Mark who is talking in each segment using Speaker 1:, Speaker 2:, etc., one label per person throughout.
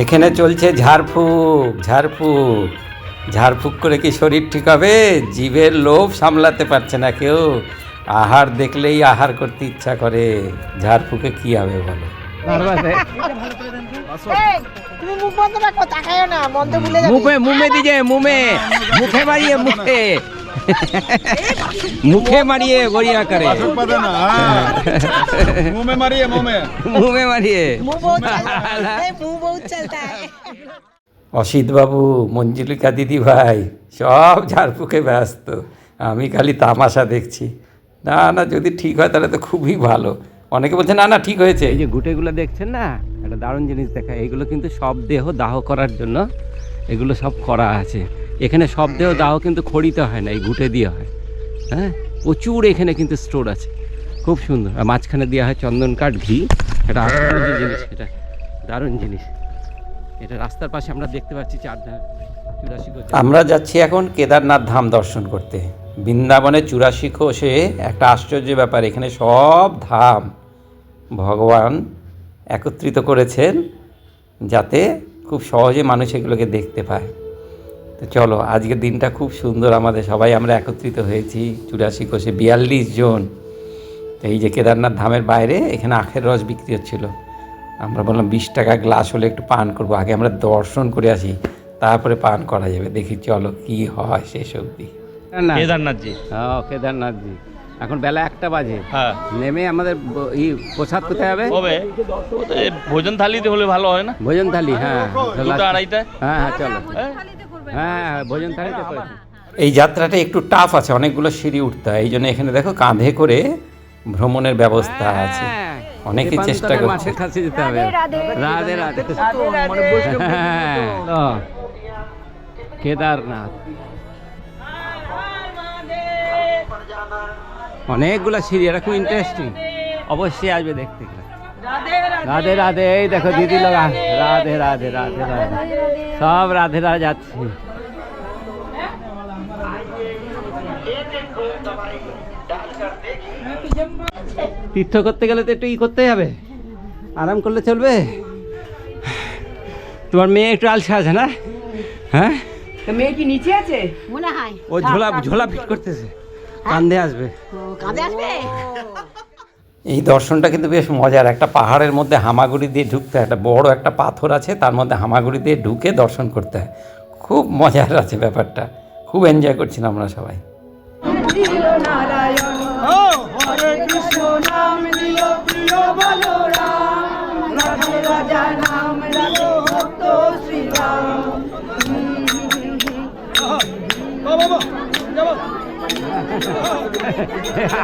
Speaker 1: এখানে চলছে ঝাড়ফুঁক ঝাড়ফুঁক ঝাড়ফুঁক করে কি শরীর ঠিক হবে? জীবের লোভ সামলাতে পারছে না কেউ, আহার দেখলেই আহার করতে ইচ্ছা করে। ঝাড়ফুঁকে কি হবে বলো?
Speaker 2: তুমি মুখ বন্ধ রাখো, তাকায়ও না, মন্ত্র ভুলে যাবে।
Speaker 3: মুখে দিজে মুখে মারিয়ে মুখে মারিয়ে গড়িয়া করে
Speaker 4: मुंह मारिए
Speaker 3: मुंह में मारिए
Speaker 2: मुंह बहुत चलता है, मुंह बहुत चलता है।
Speaker 1: অসিত বাবু, মঞ্জুলিকা দিদি ভাই সব ঝাড়ফুঁকে ব্যস্ত, আমি খালি তামাশা দেখছি। না না, যদি ঠিক হয় তাহলে তো খুবই ভালো। অনেকে বলছে না না ঠিক হয়েছে।
Speaker 3: এই যে গুটেগুলো দেখছেন না, একটা দারুণ জিনিস দেখায়। এইগুলো কিন্তু সব দেহ দাহ করার জন্য এগুলো সব করা আছে। এখানে সব দেহ দাহ কিন্তু খড়িতে হয় না, এই গুটে দিয়ে হয়। হ্যাঁ, প্রচুর এখানে কিন্তু স্টোর আছে, খুব সুন্দর। আর মাঝখানে দেওয়া হয় চন্দন কাঠ, ঘি। এটা আশ্চর্য জিনিস, এটা দারুণ জিনিস। এটা রাস্তার পাশে আমরা দেখতে পাচ্ছি চারধাম 84 কোষ।
Speaker 1: আমরা যাচ্ছি এখন কেদারনাথ ধাম দর্শন করতে। বৃন্দাবনে 84 কোষে একটা আশ্চর্য ব্যাপার, এখানে সব ধাম ভগবান একত্রিত করেছেন যাতে খুব সহজে মানুষ এগুলোকে দেখতে পায়। তো চলো, আজকের দিনটা খুব সুন্দর, আমাদের সবাই আমরা একত্রিত হয়েছি 84 কোষে 42 জন। এই যে কেদারনাথ ধামের বাইরে এখানে আখের রস বিক্রি হচ্ছিল। আমরা বললাম 20 টাকা গ্লাস হলে একটু পান করবো, আগে আমরা দর্শন করে আসি, তারপরে পান করা যাবে। দেখি চলো কি হয় শেষ অবধি।
Speaker 3: কেদারনাথ জি, হ্যাঁ কেদারনাথ জি। এখন বেলা 1টা বাজে।
Speaker 5: হ্যাঁ,
Speaker 3: নেমে আমাদের এই প্রসাদ কোথায় হবে?
Speaker 5: হবে ভোজন থালিতে হলে ভালো হয় না?
Speaker 3: ভোজন থালি, হ্যাঁ
Speaker 5: 2টা 2:30টায়।
Speaker 3: হ্যাঁ হ্যাঁ চলো, হ্যাঁ ভোজন থালিতে করেছি।
Speaker 1: এই যাত্রাটা একটু টাফ আছে, অনেকগুলো সিঁড়ি উঠতে হয়, এই জন্য এখানে দেখো কাঁধে করে ভ্রমণের ব্যবস্থা আছে। অনেকে চেষ্টা করছে।
Speaker 3: মাছের কাছে যেতে হবে। রাধে রাধে। হ্যাঁ, কেদারনাথ অনেকগুলা সিঁড়ি, এটা খুব ইন্টারেস্টিং, অবশ্যই আসবে দেখতে। রাধে রাধে। এই দেখো দিদি লোক, রাধে রাধে রাধে রাধে, সব রাধে রাধে যাচ্ছে। তীর্থ করতে গেলে তো একটু করতেই হবে, আরাম করলে চলবে। তোমার মেয়ে একটু আলসা আছে না? হ্যাঁ,
Speaker 2: মেয়ে কি নিচে আছে মনে হয়?
Speaker 3: ও ঝোলা ফিট করতেছে, কান্দে আসবে।
Speaker 2: কাঁধে আসবে।
Speaker 1: এই দর্শনটা কিন্তু বেশ মজার। একটা পাহাড়ের মধ্যে হামাগুড়ি দিয়ে ঢুকতে হয়, একটা বড় একটা পাথর আছে, তার মধ্যে হামাগুড়ি দিয়ে ঢুকে দর্শন করতে হয়। খুব মজার আছে ব্যাপারটা, খুব এনজয় করছিলাম আমরা সবাই।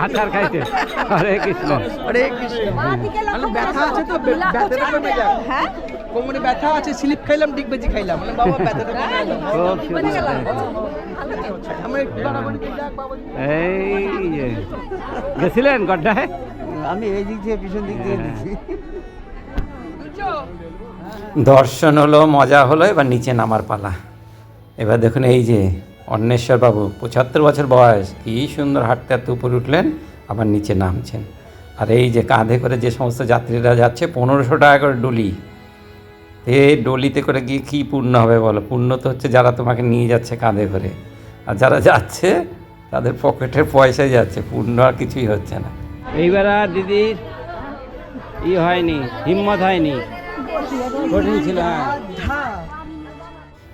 Speaker 3: আচার খাইতে। হরে কৃষ্ণ
Speaker 4: हरे कृष्ण। ব্যথা আছে তো, ব্যথাটা কমে যাক।
Speaker 2: হ্যাঁ,
Speaker 4: কোমরে ব্যথা আছে, স্লিপ খাইলাম, ডিগবেজি খাইলাম, মানে বাবা ব্যথাটা কমে গেল।
Speaker 3: খুব সুন্দর।
Speaker 4: আমরা একটু বাড়াবাড়ি করে যাক বাবা।
Speaker 3: এই যে গেছিলেন গড্ডায়?
Speaker 4: আমি এই দিক দিয়ে পিছন দিক দিয়ে দিচ্ছি।
Speaker 1: দর্শন হলো, মজা হলো, এবার নিচে নামার পালা। এবার দেখুন এই যে অন্বেশ্বর বাবু, 75 বছর বয়স, কী সুন্দর হাঁটতে হাঁটতে উপরে উঠলেন, আবার নিচে নামছেন। আর এই যে কাঁধে করে যে সমস্ত যাত্রীরা যাচ্ছে, 1500 টাকা করে ডলি। এই ডলিতে করে গিয়ে কী পূর্ণ হবে বলো? পূর্ণ তো হচ্ছে যারা তোমাকে নিয়ে যাচ্ছে কাঁধে করে, আর যারা যাচ্ছে তাদের পকেটের পয়সাই যাচ্ছে, পূর্ণ আর কিছুই হচ্ছে না।
Speaker 3: এইবার আর দিদির হয়নি, হিম্মত হয়নি, কঠিন ছিল। হ্যাঁ,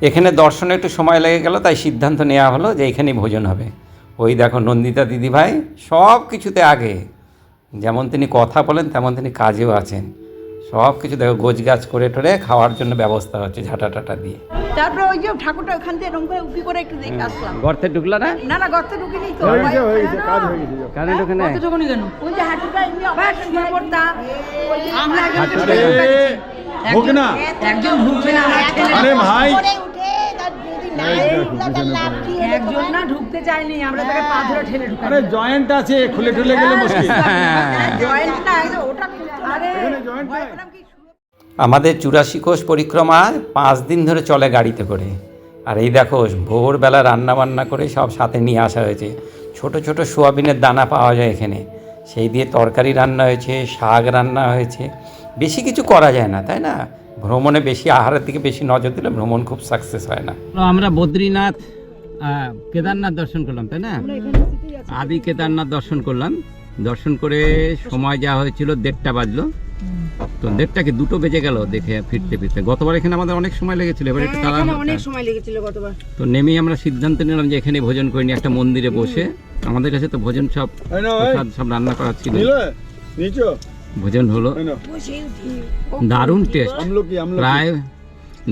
Speaker 1: এখানে দর্শনে একটু সময় লেগে গেল, তাই সিদ্ধান্ত নেওয়া হলো যে এখানেই ভোজন হবে। ওই দেখো নন্দিতা দিদিভাই সব কিছুতে আগে, যেমন তিনি কথা বলেন তেমন তিনি কাজেও আছেন। সব কিছু দেখো গোছগাছ করে টোরে খাওয়ার জন্য ব্যবস্থা হচ্ছে ঝাঁটা টাটা দিয়ে।
Speaker 2: তারপরে ওই যে ঠাকুরটা ওখান থেকে এরকম করে উঁকি করে একটু দেখে আসলাম।
Speaker 3: গর্তে ঢুকলো না?
Speaker 2: না না, গর্তে ঢুকিনি তো।
Speaker 3: কানে ঢুকে নেই।
Speaker 2: কতটুকুনি কেন? ওই যে হাঁটুটা এমনি অবাক শুয়ে পড়তাম। আমরা আগে
Speaker 3: হাঁটুটা
Speaker 4: হোক না,
Speaker 2: একজন ঢুকবে না,
Speaker 4: আরে ভাই
Speaker 2: একজন না ঢুকতে চাইনি, আমরা তাকে পা ধরে ঠেলে ঢুকাই।
Speaker 4: আরে জয়েন্ট আছে, খুলে ঠুলে গেলে মুশকিল।
Speaker 2: জয়েন্ট না, ওটা আরে
Speaker 4: জয়েন্ট
Speaker 2: ভয় পেলাম কি।
Speaker 1: আমাদের 84 কোষ পরিক্রমা 5 দিন ধরে চলে গাড়িতে করে। আর এই দেখো ভোরবেলা রান্না বান্না করে সব সাথে নিয়ে আসা হয়েছে। ছোট ছোট সোয়াবিনের দানা পাওয়া যায় এখানে, সেই দিয়ে তরকারি রান্না হয়েছে, শাক রান্না হয়েছে। বেশি কিছু করা যায় না, তাই না? ভ্রমণে বেশি আহারের দিকে বেশি নজর দিলে ভ্রমণ খুব সাকসেস হয় না।
Speaker 3: আমরা বদ্রীনাথ কেদারনাথ দর্শন করলাম, তাই না? আদি কেদারনাথ দর্শন করলাম। দর্শন করে সময় যা হয়েছিল 1:30 বাজলো, তো 1:30 কি 2 বেজে গেল দেখে ফিরতে ফিরতে। গতবার এখানে আমাদের অনেক সময় লেগেছিল, এবার একটু তাড়া
Speaker 2: অনেক সময় লেগেছিল গতবার।
Speaker 3: তো নেমেই আমরা সিদ্ধান্ত নিলাম যে এখানে ভোজন করিনি, একটা মন্দিরে বসে। আমাদের কাছে তো ভোজন সব প্রসাদ সব রান্না করা ছিল, ভোজন হলো, দারুণ টেস্ট। প্রায়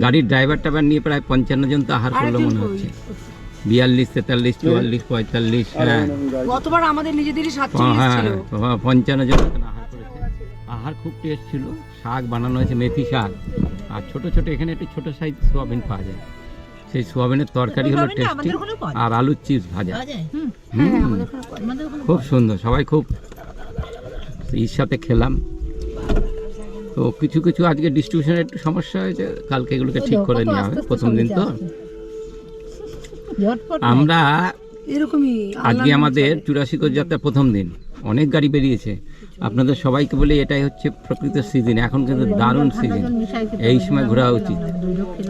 Speaker 3: গাড়ির ড্রাইভার টাইভার নিয়ে প্রায় 55 জন তো আহার করলো মনে হচ্ছে। 42, 43, 44, 45, হ্যাঁ
Speaker 2: গতবার আমাদের নিজেদেরই 47 ছিল।
Speaker 3: 55 জন মতন আহার করেছে। আহার খুব টেস্ট ছিল। শাক বানানো হয়েছে, মেথি শাক, আর ছোট ছোট এখানে একটু ছোট সাইজ সোয়াবিন পাওয়া যায়। সেই সোয়াবিনের তরকারি হলো টেস্টি, আর আলুর চিপস ভাজা। খুব সুন্দর, সবাই খুব এর সাথে খেলাম। তো কিছু কিছু আজকে ডিস্ট্রিবিউশনের একটু সমস্যা হয়েছে, কালকে এগুলোকে ঠিক করে নেওয়া হবে। প্রথম দিন তো আমরা
Speaker 2: এরকমই
Speaker 3: আজকে আমাদের 84 যাত্রা প্রথম দিন, অনেক গাড়ি বেরিয়েছে। আপনাদের সবাইকে বলি এটাই হচ্ছে প্রকৃত সিজন, এখন কিন্তু দারুণ সিজন, এই সময় ঘোরা উচিত।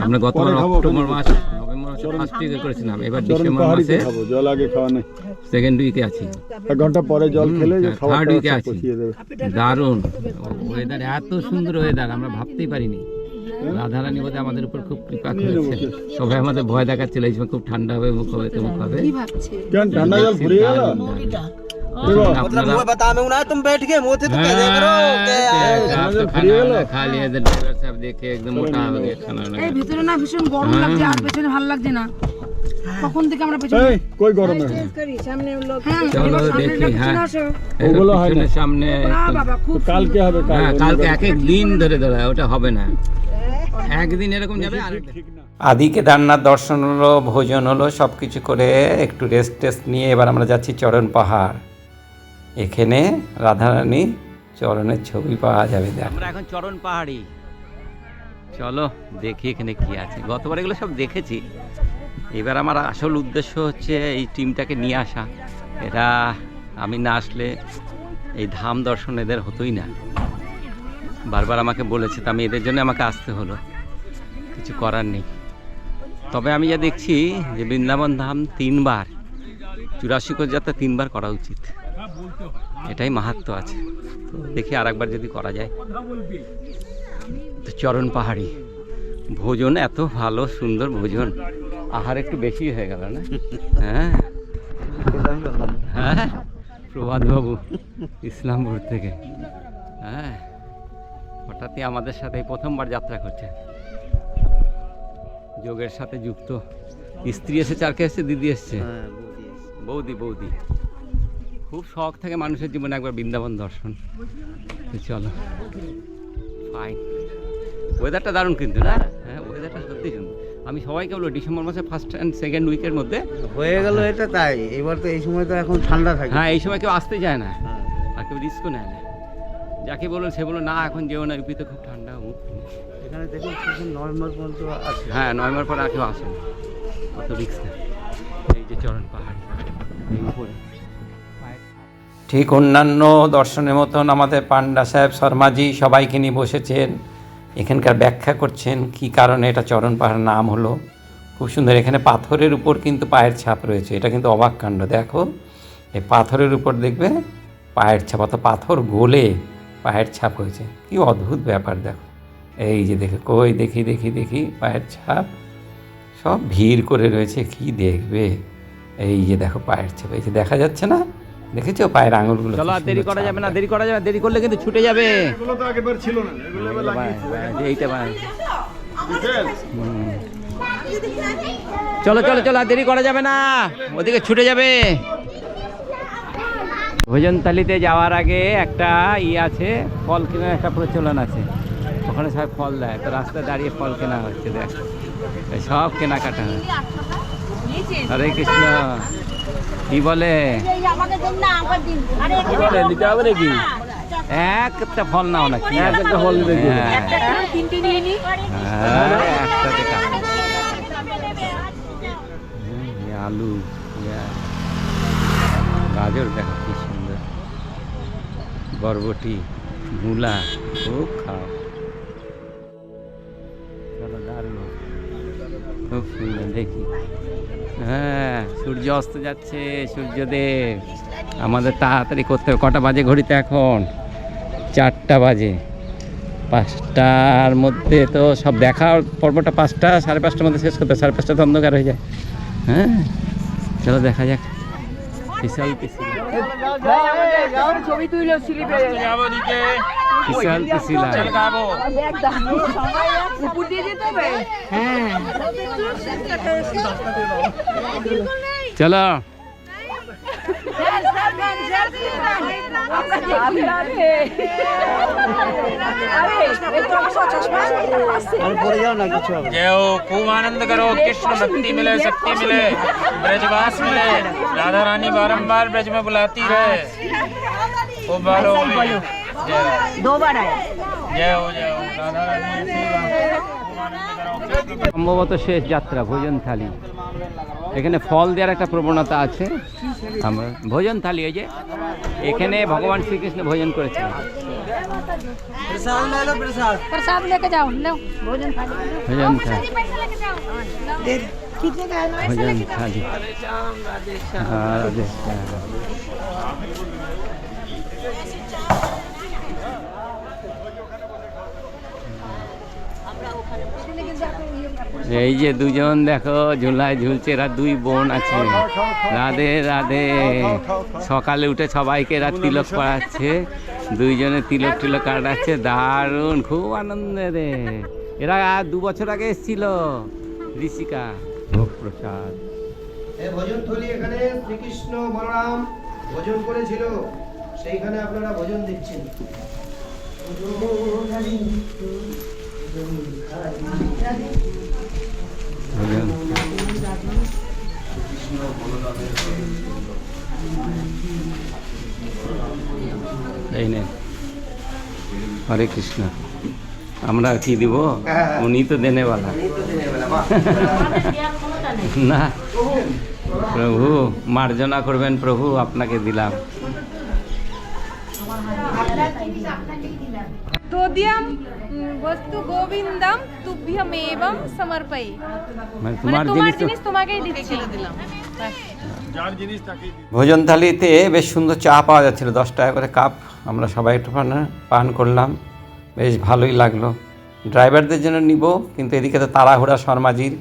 Speaker 3: আমরা গতবার অক্টোবর মাস নভেম্বর মাসে ফার্স্ট উইকে করেছিলাম, এবার ডিসেম্বর মাসে সেকেন্ড উইকে আছি,
Speaker 6: এক ঘন্টা পরে জল খেলে
Speaker 3: থার্ড উইকে আছি। দারুণ ওয়েদার, এত সুন্দর ওয়েদার আমরা ভাবতেই পারিনি। রাধারানী বোধহয় আমাদের উপর খুব কৃপা করেছে। সবাই আমাদের ভয় দেখাচ্ছিল এই সময় খুব ঠান্ডা হবে, মুখ হবে, মুখ হবে।
Speaker 6: কেন ঠান্ডা জল ফুরিয়ে গেল?
Speaker 3: খালি এদের ড্রাইভার সাহেব দেখে একদম মোটা হয়ে গেছে।
Speaker 2: এই ভিতরে না ভীষণ গরম লাগছে, আর পেছনে ভালো লাগছে না। কখন থেকে আমরা পেছনে
Speaker 6: এই কই গরমে
Speaker 2: সামনে লোক,
Speaker 3: চলো দেখি। হ্যাঁ
Speaker 6: ওগুলো হয় না
Speaker 3: সামনে,
Speaker 2: বাবা খুব
Speaker 6: কালকে হবে।
Speaker 3: হ্যাঁ কালকে এক এক দিন ধরে ধরে ওটা হবে না, একদিন এরকম যাবে আর
Speaker 1: আদি কেদারনাথ দর্শন হলো, ভোজন হলো, সব কিছু করে একটু রেস্ট নিয়ে এবার আমরা যাচ্ছি চরণ পাহাড়। এখানে রাধারানী চরণের ছবি পাওয়া যাবে।
Speaker 3: আমরা এখন চরণ পাহাড়ি, চলো দেখি এখানে কি আছে। গতবার এগুলো সব দেখেছি, এবার আমার আসল উদ্দেশ্য হচ্ছে এই টিমটাকে নিয়ে আসা। এরা আমি না আসলে এই ধাম দর্শন এদের হতোই না। বারবার আমাকে বলেছে, তো আমি এদের জন্য আমাকে আসতে হলো, কিছু করার নেই। তবে আমি যা দেখছি যে বৃন্দাবন ধাম 3 বার, 84 যাত্রা 3 বার করা উচিত, এটাই মাহাত্ম্য আছে। তো দেখি আর একবার যদি করা যায়। তো চরণ পাহাড়ি ভোজন, এত ভালো সুন্দর ভোজন, আহার একটু বেশি হয়ে গেল না? হ্যাঁ হ্যাঁ, প্রভাত বাবু ইসলামপুর থেকে, হ্যাঁ হঠাৎই আমাদের সাথে প্রথমবার যাত্রা করছে, যোগের সাথে যুক্ত। স্ত্রী এসেছে, আর কে এসছে? দিদি এসছে, বৌদি। খুব শখ থাকে মানুষের জীবনে একবার বৃন্দাবন দর্শন। তো চলো, ফাইন। ওয়েদারটা দারুণ কিন্তু না? হ্যাঁ ওয়েদারটা সত্যি সুন্দর। আমি সবাইকে বলবো ডিসেম্বর মাসে ফার্স্ট অ্যান্ড সেকেন্ড উইকের মধ্যে
Speaker 7: হয়ে গেল এটা, তাই এবার তো এই সময় তো এখন ঠান্ডা থাকে।
Speaker 3: হ্যাঁ এই সময় কেউ আসতে যায় না, আর কেউ রিস্কও নেয় না। যাকে বলুন সে বললো না এখন যেও না, ইউপিতে খুব ঠান্ডা।
Speaker 7: এখানে দেখুন নভেম্বর পর্যন্ত আছে।
Speaker 3: হ্যাঁ নভেম্বর পর আর কেউ আসে না, অত রিস্ক নেই। এই যে চরণ পাহাড় এই উপরে।
Speaker 1: ঠিক অন্যান্য দর্শনের মতন আমাদের পান্ডা সাহেব শর্মাজি সবাইকে নিয়ে বসেছেন, এখানকার ব্যাখ্যা করছেন কি কারণে এটা চরণ পাহাড় নাম হলো। খুব সুন্দর, এখানে পাথরের উপর কিন্তু পায়ের ছাপ রয়েছে, এটা কিন্তু অবাক কাণ্ড। দেখো এই পাথরের উপর দেখবে পায়ের ছাপ, অত পাথর গলে পায়ের ছাপ হয়েছে, কি অদ্ভুত ব্যাপার। দেখো এই যে দেখে কই দেখি পায়ের ছাপ, সব ভিড় করে রয়েছে, কি দেখবে। এই যে দেখো পায়ের ছাপ, এই যে দেখা যাচ্ছে না, দেখেছো পায়ের আঙুলগুলো।
Speaker 3: চলো আর দেরি করা যাবে না, দেরি করলে কিন্তু ছুটে যাবে।
Speaker 6: এগুলো তো আগেরবার ছিল না, এগুলো এবার লাগিয়েছে।
Speaker 3: এইটা ভাই চলো আর দেরি করা যাবে না, ওদিকে ছুটে যাবে। ভোজনথালিতে যাওয়ার আগে একটা আছে, ফল কেনার একটা প্রচলন আছে, ওখানে সবাই ফল দেয়। তো রাস্তায় দাঁড়িয়ে ফল কেনা হচ্ছে, দেখ সব কেনাকাটা হয়। হরে কৃষ্ণ, কি বলে নিতে হবে নাকি? একটা ফল নাও নাকি? একটা ফল নিতে, আলু, গাজর দেখো কি সুন্দর, বরবটি, মূলা, খুব খাও। খুব সুন্দর দেখি। হ্যাঁ, সূর্য অস্ত যাচ্ছে, সূর্যদেব। আমাদের তাড়াতাড়ি করতে হবে। কটা বাজে ঘড়িতে এখন? 4টা বাজে। 5টার মধ্যে তো সব দেখার পর্বটা 5টা, 5:30টার মধ্যে শেষ করতে হবে। 5:30 তো অন্ধকার হয়ে যায়। হ্যাঁ, চলো দেখা যাক। বিশাল পিছিলা,
Speaker 2: ছবি তুইলো স্লিপে
Speaker 3: বিশাল পিছিলা।
Speaker 2: উপর দিয়ে যেতে হবে। হ্যাঁ
Speaker 3: চলো
Speaker 7: পড়ে যাও না কিছু হবে।
Speaker 5: जय हो खूब आनंद करो, कृष्ण भक्ति मिले, शक्ति मिले, ब्रजवास मिले, राधा रानी बारंबार ब्रज में बुलाती रहे। खूब बोलो, जय हो।
Speaker 2: 2 बार आया।
Speaker 5: जय हो राधा रानी ऐसे ही खूब आनंद करो, कृष्ण भक्ति।
Speaker 3: সম্ভবত শেষ যাত্রা, ভোজন থালি। এখানে ফল দেওয়ার একটা প্রবণতা আছে। আমরা ভোজন থালি, এই যে এখানে ভগবান শ্রীকৃষ্ণ ভোজন করেছিলেন।
Speaker 2: प्रसाद लेके जाओ, लो भोजन थाली।
Speaker 3: ভোজন থালি,
Speaker 2: कितने का है?
Speaker 3: ভোজন থালি। রাধে শ্যাম। এই যে দুজন দেখো ঝুলায় ঝুলছে, এরা 2 বোন আছে। রাধে রাধে। সকালে উঠে সবাইকে এরা তিলক পড়াচ্ছে, 2 জনে তিলক টিলক কাটাচ্ছে। দারুণ, খুব আনন্দের। এরা 2 বছর আগে এসেছিল ঋষিকা। ভোগ প্রসাদ।
Speaker 8: এই ভোজন থলি এখানে শ্রীকৃষ্ণ বলরাম ভোজন করেছিল, সেইখানে আপনারা ভোজন দিচ্ছেন।
Speaker 3: ভোজন এই নে, হরে কৃষ্ণ। আমরা কি দিব? উনি তো দেনেওয়ালা না। প্রভু মার্জনা করবেন, প্রভু আপনাকে দিলাম।
Speaker 9: तोद्यम वस्तु गोविंदम तुभ्यमेवं समर्पये।
Speaker 3: মানে
Speaker 9: তোমার
Speaker 3: তোমার জিনিস
Speaker 9: জিনিস তোমাকেই দিচ্ছি।
Speaker 6: যার জিনিস তাকেই দিই।
Speaker 1: ভোজন থালিতে বেশ সুন্দর চা পাওয়া যাচ্ছিল, 10 টাকা করে কাপ। আমরা সবাই একটু পান করলাম, বেশ ভালোই লাগলো। ড্রাইভারদের জন্য নিব, কিন্তু এদিকে তো তাড়াহুড়া শর্মাজির।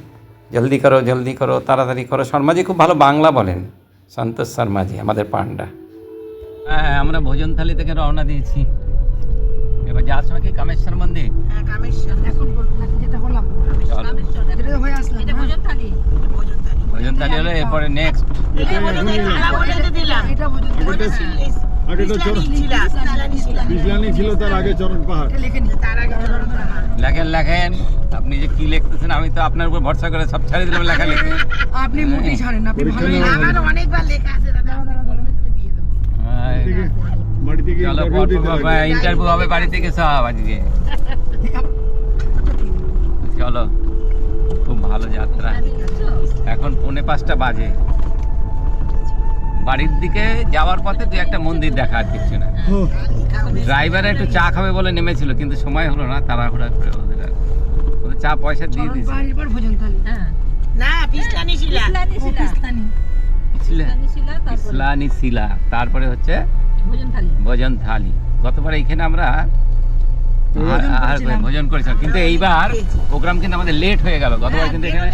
Speaker 1: জলদি করো জলদি করো, তাড়াতাড়ি করো। শর্মাজি খুব ভালো বাংলা বলেন, সন্তোষ শর্মাজি আমাদের পান্ডা।
Speaker 3: হ্যাঁ, আমরা ভোজন থালি থেকে রওনা দিয়েছি। এবার যাওয়ার সময় কি কামেশ্বর মন্দির?
Speaker 2: হ্যাঁ কামেশ্বর। এখন যেটা হলাম
Speaker 3: চলো।
Speaker 2: যেটা হয়ে আসলাম। এটা ভোজন থালি।
Speaker 3: ভোজন থালি হলো এরপরে নেক্সট।
Speaker 2: এটা ভোজন
Speaker 6: আগে তো বিজলানি ছিল, তার আগে চরণ পাহাড়।
Speaker 2: লিখে নি, তার আগে চরণ পাহাড়।
Speaker 3: লেখেন। আপনি যে কি লিখতেছেন, আমি তো আপনার উপর ভরসা করে সব ছাড়িয়ে দিলাম লেখা লিখে।
Speaker 2: আপনি মোটেই ছাড়েন না, আপনি
Speaker 6: পরীক্ষা
Speaker 2: ভালোই।
Speaker 6: নেওয়া
Speaker 2: আমার অনেকবার লেখা আছে দাদা। দিয়ে দাও।
Speaker 6: বাড়ি থেকে
Speaker 3: চলো,
Speaker 6: interview দিতে হবে।
Speaker 3: ইন্টারভিউ হবে বাড়ি থেকে সব আজকে। চলো, খুব ভালো যাত্রা। এখন 4:45 বাজে। বাড়ির দিকে যাওয়ার পথে 2-1টা মন্দির দেখা, আর কিছু না। ড্রাইভার একটু চা খাবে বলে নেমেছিল, কিন্তু সময় হলো না, তাড়াহুড়া করে ওদের চা পয়সা দিয়ে দিয়েছে।
Speaker 2: বাড়ির পর ভোজন থালি। হ্যাঁ না, পিছলানি ছিল।
Speaker 3: ইসলানি শিলা, তারপরে হচ্ছে ভোজন থালি। গতবার এইখানে আমরা ভোজন করেছিলাম, কিন্তু এইবার প্রোগ্রাম কিন্তু আমাদের লেট হয়ে গেল। গতবার কিন্তু এখানে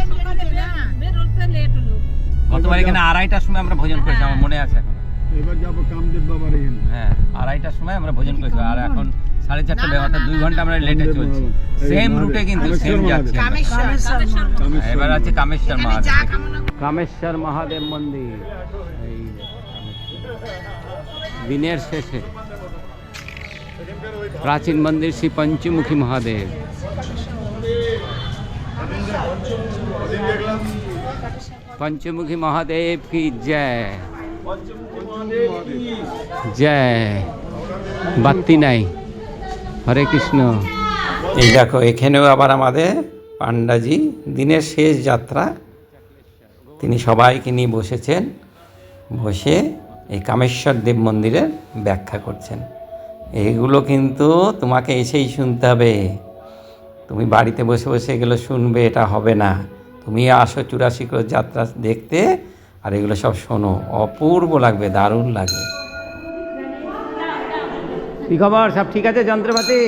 Speaker 3: গতবার এখানে 2:30টার সময় আমরা ভোজন করেছি, আমার মনে আছে এখন।
Speaker 6: এবার যাবো কামদেব বাবার এখানে।
Speaker 3: হ্যাঁ, 2:30টার সময় আমরা ভোজন করেছি, আর এখন 4:30 বেজে, অর্থাৎ 2 ঘন্টা আমরা লেটে চলছি। সেম রুটে কিন্তু সেম যাচ্ছে। এবার আছে কামেশ্বর মহাদেব। কামেশ্বর মহাদেব মন্দির। এই দিনের শেষে প্রাচীন মন্দির শ্রী পঞ্চমুখী মহাদেব। पंचमुखी महादेव की जय जय। বাতি নাই। হরে কৃষ্ণ।
Speaker 1: এই দেখো, এখানেও আবার আমাদের পান্ডাজি দিনের শেষ যাত্রা। তিনি সবাইকে নিয়ে বসেছেন, বসে এই কামেশ্বর দেব মন্দিরের ব্যাখ্যা করছেন। এইগুলো কিন্তু তোমাকে এসেই শুনতে হবে। তুমি বাড়িতে বসে বসে এগুলো শুনবে, এটা হবে না। তুমি আসো 84 ক্রোশ যাত্রা দেখতে, আর এগুলো সব শোনো, অপূর্ব লাগবে, দারুণ লাগবে। কি খবর, সব ঠিক আছে যন্ত্রপাতি?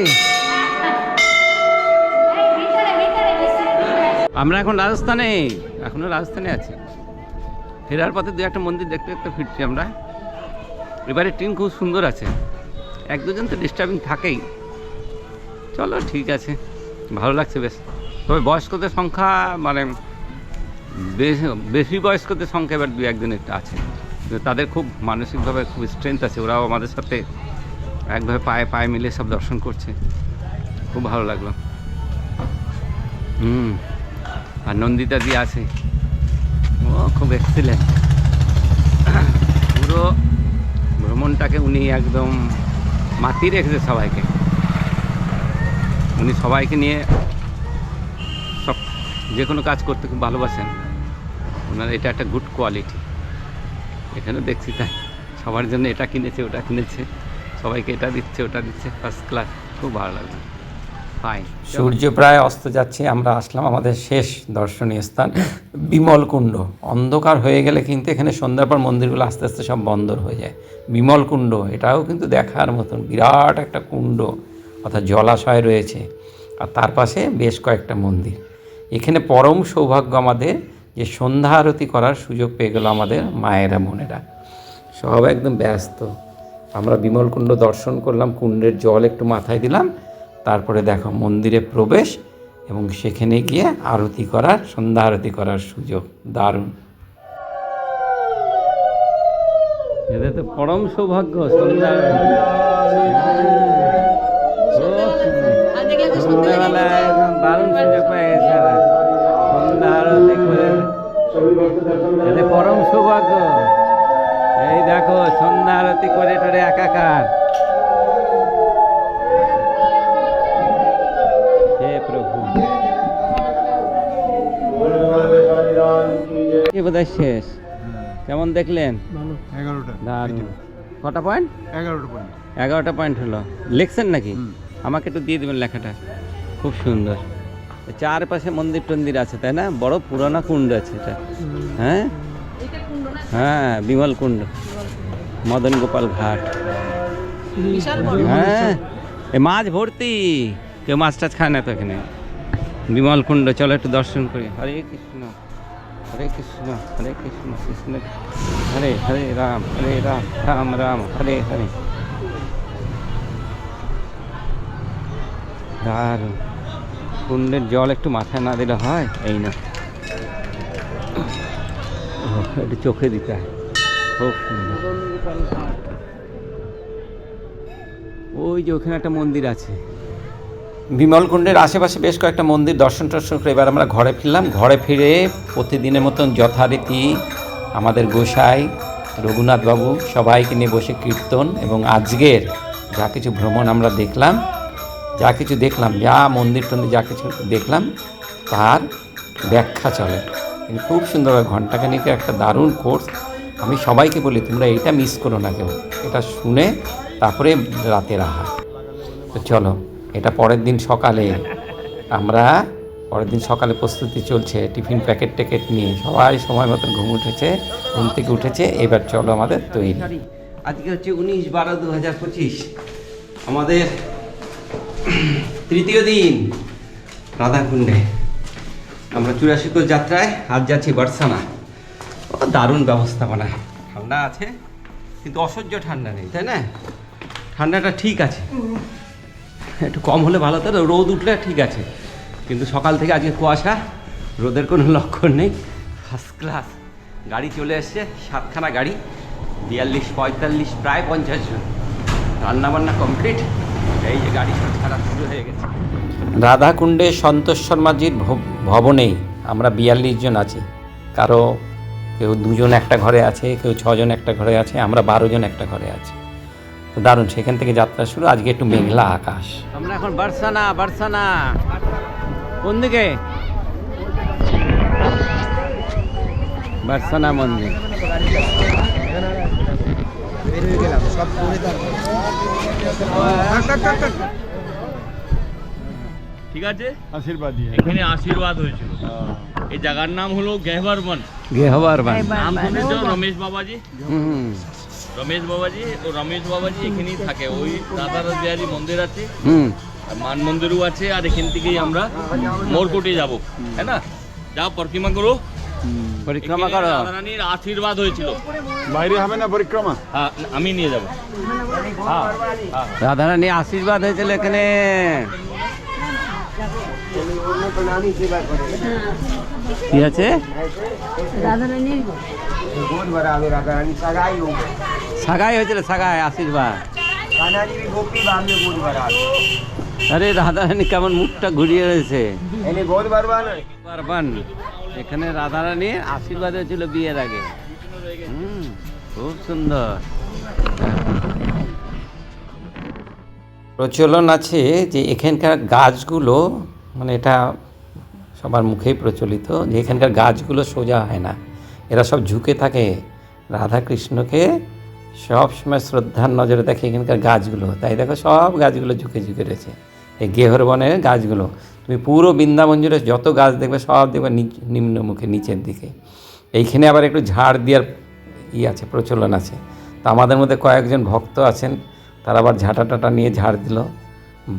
Speaker 1: আমরা এখন রাজস্থানে, এখনো রাজস্থানে আছি। ফেরার পথে দু একটা মন্দির দেখতে দেখতে ফিরছি আমরা। এবারে ট্রেন খুব সুন্দর আছে, এক দুজন তো ডিস্টার্বিং থাকেই। চলো ঠিক আছে, ভালো লাগছে বেশ। তবে বয়স্কদের সংখ্যা মানে বেশি বয়স্কদের সংখ্যা এবার দু একদিন একটা আছে, তাদের খুব মানসিকভাবে খুব স্ট্রেংথ আছে, ওরাও আমাদের সাথে একভাবে পায়ে পায়ে মিলে সব দর্শন করছে, খুব ভালো লাগলো। আর নন্দিতা দি আছে, ও খুব এক্সিলেন্ট। পুরো ভ্রমণটাকে উনি একদম মাতিয়ে রেখেছে সবাইকে, উনি সবাইকে নিয়ে সব যে কোনো কাজ করতে খুব ভালোবাসেন ওনার, এটা একটা গুড কোয়ালিটি। এখানে দেখছি তাই সবার জন্য এটা কিনেছে ওটা কিনেছে, সবাইকে এটা দিচ্ছে ওটা দিচ্ছে, ফার্স্ট ক্লাস, খুব ভালো লাগলো। ফাইন। সূর্য প্রায় অস্ত যাচ্ছে, আমরা আসলাম আমাদের শেষ দর্শনীয় স্থান বিমল কুণ্ড। অন্ধকার হয়ে গেলে কিন্তু এখানে সন্ধ্যার পর মন্দিরগুলো আস্তে আস্তে সব বন্ধ হয়ে যায়। বিমল কুণ্ড, এটাও কিন্তু দেখার মতন বিরাট একটা কুণ্ড, অর্থাৎ জলাশয় রয়েছে, আর তার পাশে বেশ কয়েকটা মন্দির। এখানে পরম সৌভাগ্য আমাদের যে সন্ধ্যা আরতি করার সুযোগ পেয়ে গেল আমাদের মায়েরা বোনেরা, সব একদম ব্যস্ত। আমরা বিমলকুণ্ড দর্শন করলাম, কুণ্ডের জল একটু মাথায় দিলাম, তারপরে দেখো মন্দিরে প্রবেশ এবং সেখানে গিয়ে আরতি করার, সন্ধ্যা আরতি করার সুযোগ। দারুণ, এটা তো পরম সৌভাগ্য। সন্ধ্যাবেলায় দারুণ সুযোগ পেয়ে গেছে, সন্ধ্যা আরতি করে, এটা পরম সৌভাগ্য। এই দেখো সন্ধ্যা আরতি করে টরে একাকার। হে প্রভু, এ বোধহয় শেষ। কেমন দেখলেন?
Speaker 6: 11টা।
Speaker 1: দারুণ। কটা পয়েন্ট?
Speaker 6: 11টা পয়েন্ট।
Speaker 1: 11টা পয়েন্ট হলো। লিখছেন নাকি? আমাকে একটু দিয়ে দেবেন লেখাটা, খুব সুন্দর। চারপাশে মন্দির টন্দির আছে তাই না? বড় পুরানো কুণ্ড আছে এটা। হ্যাঁ হ্যাঁ, বিমল কুণ্ড, মদন গোপাল ঘাট। হ্যাঁ, এই মাছ ভর্তি, কেউ মাছ টাছ খায় না তো এখানে। বিমল কুণ্ড, চলো একটু দর্শন করি। হরে কৃষ্ণ হরে কৃষ্ণ হরে কৃষ্ণ কৃষ্ণ হরে হরে রাম রাম রাম হরে হরে। দারুণ, কুণ্ডের জল একটু মাথায় না দিলে হয়? এই না, একটু চোখে দিতে হয়, খুব সুন্দর। ওই যে ওখানে একটা মন্দির আছে। বিমলকুণ্ডের আশেপাশে বেশ কয়েকটা মন্দির দর্শন টর্শন করে এবার আমরা ঘরে ফিরলাম। ঘরে ফিরে প্রতিদিনের মতন যথারীতি আমাদের গোসাই রঘুনাথবাবু সবাইকে নিয়ে বসে কীর্তন, এবং আজকের যা কিছু ভ্রমণ আমরা দেখলাম, যা মন্দির টন্দির যা কিছু দেখলাম তার ব্যাখ্যা চলে। কিন্তু খুব সুন্দরভাবে ঘণ্টাখানিকের একটা দারুণ কোর্স। আমি সবাইকে বলি তোমরা এইটা মিস করো না কেউ, এটা শুনে তারপরে রাতের আহার। তো চলো, এটা পরের দিন সকালে প্রস্তুতি চলছে, টিফিন প্যাকেট ট্যাকেট নিয়ে সবাই সময় মতন ঘুম থেকে উঠেছে। এবার চলো আমাদের তৈরি। আজকে হচ্ছে 19/12/2025, আমাদের তৃতীয় দিন রাধাকুণ্ডে। আমরা 84 ক্রোশ যাত্রায় আজ যাচ্ছি বর্ষানা। ও দারুণ ব্যবস্থাপনা, ঠান্ডা আছে কিন্তু অসহ্য ঠান্ডা নেই, তাই না? ঠান্ডাটা ঠিক আছে, একটু কম হলে ভালো হতো। রোদ উঠলে ঠিক আছে, কিন্তু সকাল থেকে আজকে কুয়াশা, রোদের কোনো লক্ষণ নেই। ফার্স্ট ক্লাস গাড়ি চলে এসছে, 7খানা গাড়ি, 42, 45, প্রায় 50 জন। রান্নাবান্না কমপ্লিট, এই যে গাড়ি সব ছাড়া শুরু হয়ে গেছে। রাধাকুণ্ডে সন্তোষ শর্মাজির ভবনেই আমরা 42 জন আছি। কেউ 2 জন একটা ঘরে আছে, কেউ 6 জন একটা ঘরে আছে, আমরা 12 জন একটা ঘরে আছি। তো দারুণ, সেখান থেকে যাত্রা শুরু। আজকে একটু মেঘলা আকাশ। আমরা এখন বর্ষানা কোন দিকে? বর্ষানা মন্দির।
Speaker 5: ঠিক আছে,
Speaker 6: আশীর্বাদ দিয়ে
Speaker 5: এখানে আশীর্বাদ হয়েছিল। এই জায়গার নাম হলো গেহবার বন।
Speaker 3: গেহবার বান।
Speaker 5: নাম শুনেছো রমেশ বাবাজি?
Speaker 3: হুম
Speaker 5: রমেশ বাবাজি, ও রমেশ বাবাজি এখানেই থাকে। ওই রাধা বিহারী মন্দির আছে,
Speaker 3: হুম।
Speaker 5: আর মান মন্দিরও আছে, আর এখান থেকেই আমরা মোরকোটে যাব, হ্যাঁ না? যাও পরিক্রমা করো,
Speaker 3: পরিক্রমা করো।
Speaker 5: রাধা রানীর আশীর্বাদ হয়েছিল।
Speaker 6: বাইরে হবে না পরিক্রমা?
Speaker 5: হ্যাঁ, আমি নিয়ে যাবো।
Speaker 3: রাধারানী আশীর্বাদ হয়েছিল এখানে। কি আছে? সাগাই হয়েছিল, সাগাই আশীর্বাদ। আরে রাধারানী কেমন মুখটা ঘুরিয়ে রয়েছে। বারবান এখানে রাধারানীর আশীর্বাদ হয়েছিল বিয়ের আগে। খুব সুন্দর।
Speaker 1: প্রচলন আছে যে এখানকার গাছগুলো, মানে এটা সবার মুখেই প্রচলিত, যে এখানকার গাছগুলো সোজা হয় না, এরা সব ঝুঁকে থাকে। রাধা কৃষ্ণকে সব সময় শ্রদ্ধার নজরে দেখে এখানকার গাছগুলো, তাই দেখো সব গাছগুলো ঝুঁকে ঝুঁকে রয়েছে। এই গেহর বনের গাছগুলো তুমি পুরো বৃন্দাবন জুড়ে যত গাছ দেখবে সব দেখবে নিম্নমুখে নিচের দিকে। এইখানে আবার একটু ঝাড় দেওয়ার আছে, প্রচলন আছে। তো আমাদের মধ্যে কয়েকজন ভক্ত আছেন, তারা আবার ঝাঁটা টাটা নিয়ে ঝাড় দিল।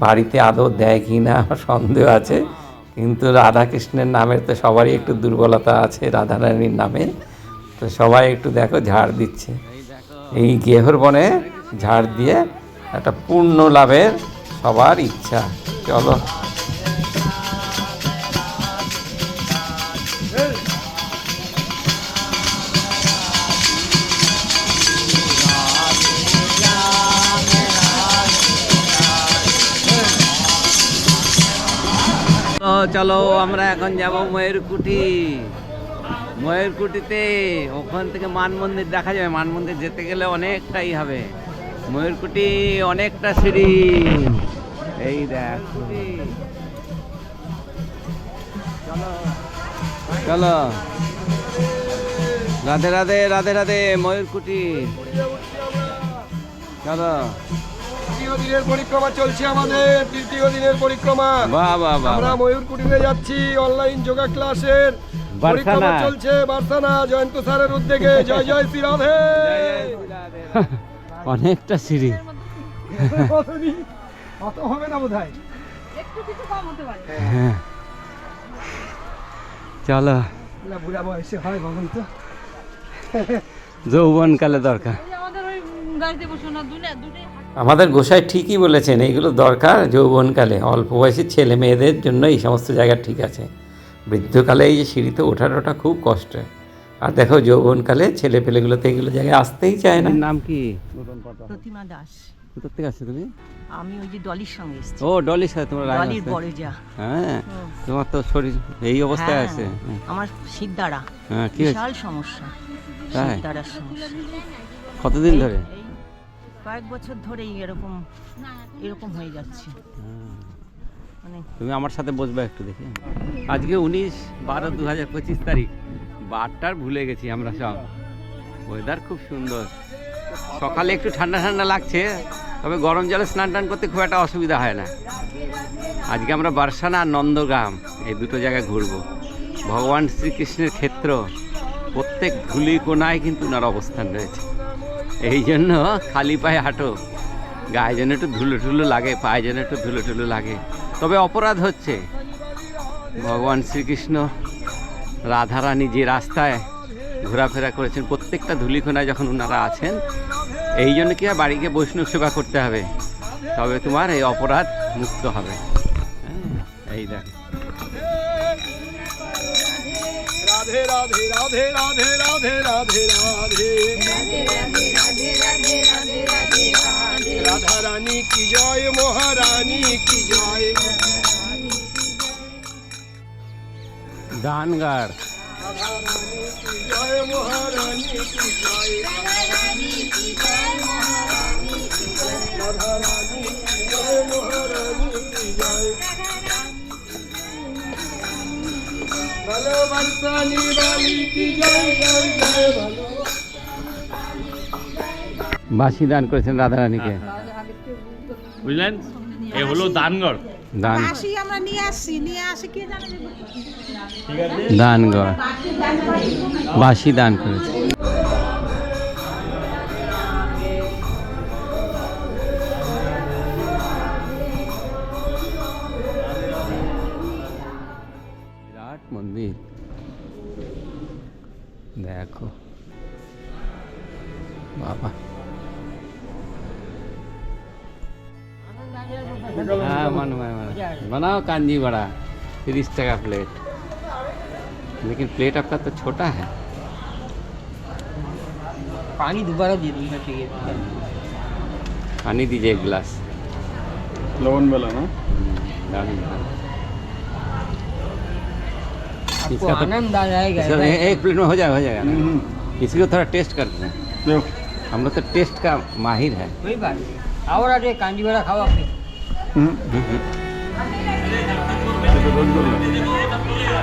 Speaker 1: বাড়িতে আদৌ দেয় কি না আমার সন্দেহ আছে, কিন্তু রাধাকৃষ্ণের নামের তো সবারই একটু দুর্বলতা আছে, রাধারানীর নামে, তো সবাই একটু দেখো ঝাড় দিচ্ছে। এই গেহর বনে ঝাড় দিয়ে একটা পূর্ণ লাভের সবার ইচ্ছা। চলো
Speaker 3: চলো আমরা এখন যাব ময়ূরকুটি। ময়ূরকুটিতে ওখান থেকে মান মন্দির দেখা যাবে। মান মন্দির যেতে গেলে অনেকটাই হবে, ময়ূরকুটি অনেকটা সিঁড়ি। এই দেখ, চলো চলো। রাধে রাধে, রাধে রাধে। ময়ূরকুটি চলো।
Speaker 8: তৃতীয় দিনের পরিক্রমা চলছে আমাদের, তৃতীয় দিনের পরিক্রমা।
Speaker 3: বাহ বাহ বাহ।
Speaker 8: আমরা ময়ূরকুটিতে যাচ্ছি, অনলাইন যোগা ক্লাসের পরিক্রমা চলছে বার্সানা জয়ন্ত স্যারের উদ্যোগে। জয় জয় শ্রী রাধে।
Speaker 3: অনেকটা সিঁড়ি।
Speaker 8: অত হবে না বোধহয়।
Speaker 3: হ্যাঁ চলো।
Speaker 8: বুড়া বয়সে হয় ভগবান তো।
Speaker 3: যৌবনকালে দরকার।
Speaker 1: আমাদের গোসাই ঠিকই বলেছেন, এইগুলো দরকার যৌবনকালে। অল্প বয়সী ছেলে মেয়েদের জন্য এই সমস্ত জায়গা ঠিক আছে, বৃদ্ধকালে এই যে সিঁড়িতে ওঠাটা খুব কষ্টের। আর দেখো যৌবনকালে ছেলে পেলেগুলো তো এইগুলো জায়গায় আসতেই চায় না।
Speaker 3: নাম কি?
Speaker 10: প্রতিমা দাস।
Speaker 3: কোথা থেকে আসছো তুমি?
Speaker 10: আমি ওই যে ডলির সঙ্গে এসেছি।
Speaker 3: ও ডলির সাথে তোমার রাগ
Speaker 10: ডলির
Speaker 3: আছে?
Speaker 10: বড় যা।
Speaker 3: হ্যাঁ, তোমার তো শরীর এই অবস্থায় আছে।
Speaker 10: আমার সিদ্ধারা
Speaker 3: হ্যাঁ, কি হয়েছে?
Speaker 10: বিশাল সমস্যা।
Speaker 3: তাই?
Speaker 10: সিদ্ধারার সমস্যা।
Speaker 3: কতদিন ধরে?
Speaker 10: কয়েক বছর ধরেই এরকম হয়ে যাচ্ছে। মানে
Speaker 3: তুমি আমার সাথে বসবে একটু দেখি। আজকে 19/12/2025 তারিখ। বারটার ভুলে গেছি আমরা সব। ওয়েদার খুব সুন্দর, সকালে একটু ঠান্ডা ঠান্ডা লাগছে, তবে গরম জলে স্নান টান করতে খুব একটা অসুবিধা হয় না। আজকে আমরা বার্সানা আর নন্দগ্রাম এই দুটো জায়গায় ঘুরবো। ভগবান শ্রীকৃষ্ণের ক্ষেত্র, প্রত্যেক ধুলি কোনায় কিন্তু ওনার অবস্থান রয়েছে। এই জন্য খালি পায়ে হাঁটো, গায়ে যেন একটু ধুলো ঠুলো লাগে, পায়ে যেন একটু ধুলো ঠুলো লাগে। তবে অপরাধ হচ্ছে, ভগবান শ্রীকৃষ্ণ রাধারানী যে রাস্তায় ঘোরাফেরা করেছেন, প্রত্যেকটা ধুলিখোনায় যখন ওনারা আছেন, এই জন্য কি হয়, বাড়িকে বৈষ্ণব সেবা করতে হবে, তবে তোমার এই অপরাধ মুক্ত হবে। এই দেখ,
Speaker 8: রাধে রাধে রাধে রাধে রাধে রাধে রাধে রাধা রানী কি জয়, মহারানী কি জয়।
Speaker 3: দানগার
Speaker 8: রাধা রানী কি জয়, মহারানী কি জয়। রাধা রানী কি জয়, মহারানী কি জয়। ভালো বর্ষানি বালি কি জয় জয় জয়। ভালো
Speaker 3: বাসি দান করেছেন রাধারানীকে।
Speaker 5: বুঝলেন? এ হলো দানগড়।
Speaker 3: দান
Speaker 8: বাসি আমরা নিয়ে আসি কে জানে
Speaker 3: দান গড় বাসি দান করেছে। বিরাট মন্দির দেখো বাবা। हाँ मन बनाओ कांजी बड़ा 30 टका प्लेट, लेकिन प्लेट आपका तो छोटा है।
Speaker 10: पानी दोबारा दे दूंगा चाहिए।
Speaker 3: पानी दीजिए एक गिलास।
Speaker 6: लवन वाला ना
Speaker 3: दारुण है।
Speaker 10: आपको
Speaker 3: इसका तो
Speaker 10: आनंद आ जाएगा।
Speaker 3: एक प्लेट में हो जाएगा ना। इसी को थोड़ा टेस्ट करते हैं,
Speaker 6: देखो
Speaker 3: हम लोग तो टेस्ट का माहिर है।
Speaker 10: कोई बात नहीं, आओ राजे कांजी बड़ा खाओ अपने।
Speaker 6: ये तो रोज बोल रहा है।